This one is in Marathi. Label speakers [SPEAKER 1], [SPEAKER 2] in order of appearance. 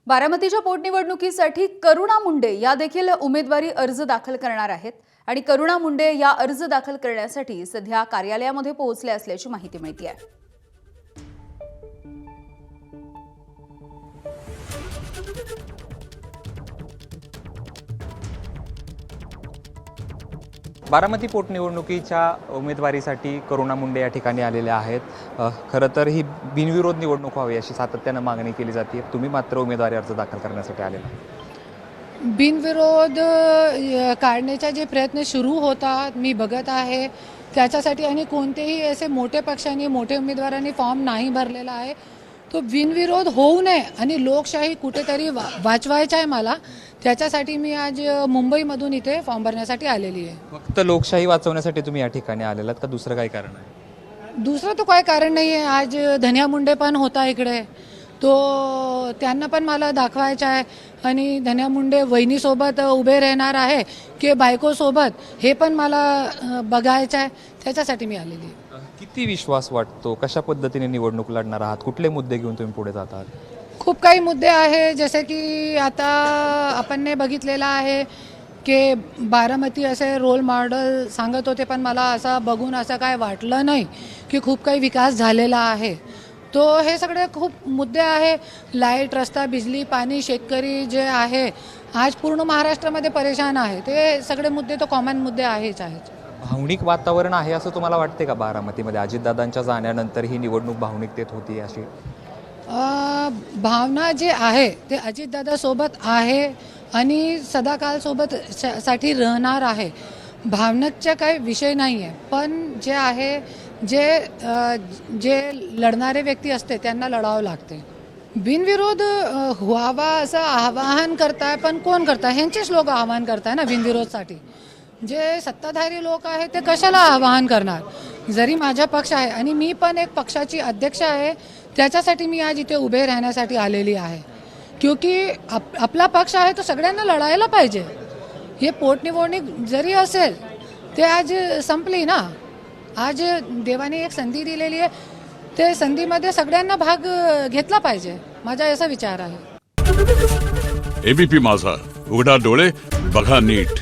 [SPEAKER 1] बारामतीच्या पोटनिवडणुकीसाठी करुणा मुंडे या देखील उमेदवारी अर्ज दाखल करणार आहेत आणि करुणा मुंडे या अर्ज दाखल करण्यासाठी सध्या कार्यालयामध्ये पोहोचले असल्याची माहिती मिळते आहे।
[SPEAKER 2] बारामती पोटनिवडणुकीच्या उमेदवारीसाठी करुणा मुंडे या ठिकाणी आलेल्या आहेत। खरं तर ही बिनविरोध निवडणूक व्हावी अशी सातत्यानं मागणी केली जाते। तुम्ही मात्र उमेदवारी अर्ज दाखल करण्यासाठी आलेला।
[SPEAKER 3] बिनविरोध काढण्याचे जे प्रयत्न सुरू होतात मी बघत आहे त्याच्यासाठी, आणि कोणतेही असे मोठे पक्षांनी मोठे उमेदवारांनी फॉर्म नाही भरलेला आहे, तो बिनविरोध होऊ नये आणि लोकशाही कुठेतरी वाचवायचा आहे मला। त्याच्यासाठी मी आज मुंबईमधून इथे फॉर्म भरण्यासाठी आलेली आहे।
[SPEAKER 2] फक्त लोकशाही वाचवण्यासाठी तुम्ही या ठिकाणी आलेलात का दुसरं काही कारण आहे?
[SPEAKER 3] दुसरं तो काही कारण नाही आहे। आज धन्या मुंडे पण होता इकडे, तो त्यांना पण मला दाखवायचा आहे, आणि धन्या मुंडे वहिनीसोबत उभे राहणार आहे की बायकोसोबत हे पण मला बघायचं आहे। त्याच्यासाठी मी आलेली आहे।
[SPEAKER 2] किती विश्वास वाटतो? कशा पद्धतीने निवडणूक लढणार आहात? कुठले मुद्दे घेऊन तुम्ही पुढे जात आहात?
[SPEAKER 3] खूप काही मुद्दे आहे, जसे की आता आपण बघितलेलं आहे की बारामती असे रोल मॉडेल सांगत होते, पण मला असं बघून असं काय वाटलं नाही की खूप काही विकास झालेला आहे। तो हे सगळे खूप मुद्दे आहे, लाईट, रस्ता, बिजली, पाणी, शेतकरी जे आहे आज पूर्ण महाराष्ट्रामध्ये परेशान आहे, ते सगळे मुद्दे तो कॉमन मुद्दे आहेच आहेत।
[SPEAKER 2] भावनिक वातावरण आहे असं तुम्हाला वाटते का बारामतीमध्ये? अजितदादांच्या जाण्यानंतर ही निवडणूक भावनिकतेत होती अशी?
[SPEAKER 3] भावना जे आहे ते अजितदादासोबत आहे आणि सदाकाळ सोबत साठी राहणार आहे। भावनिकचा काही विषय नाही आहे, पण जे आहे जे लढणारे व्यक्ती असते त्यांना लढावं लागते। बिनविरोध व्हावा असं आवाहन करताय, पण कोण करताय? ह्यांचेच लोक आवाहन करताय ना बिनविरोधसाठी। जे सत्ताधारी लोक आहेत ते कशाला आवाहन करणार? जरी माझा पक्ष आहे आणि मी पण एक पक्षाची अध्यक्ष आहे, त्याच्यासाठी मी आज इथे उभे राहण्यासाठी आलेली आहे, क्योंकि आपला पक्ष आहे तो सगळ्यांना लढायला पाहिजे। हे पोटनिवडणूक जरी असेल ते आज संपली ना, आज देवाने एक संधी दिलेली आहे, ते संधीमध्ये सगळ्यांना भाग घेतला पाहिजे, माझा असा विचार आहे।
[SPEAKER 4] एबीपी माझा, उघडा डोळे बघा नीट।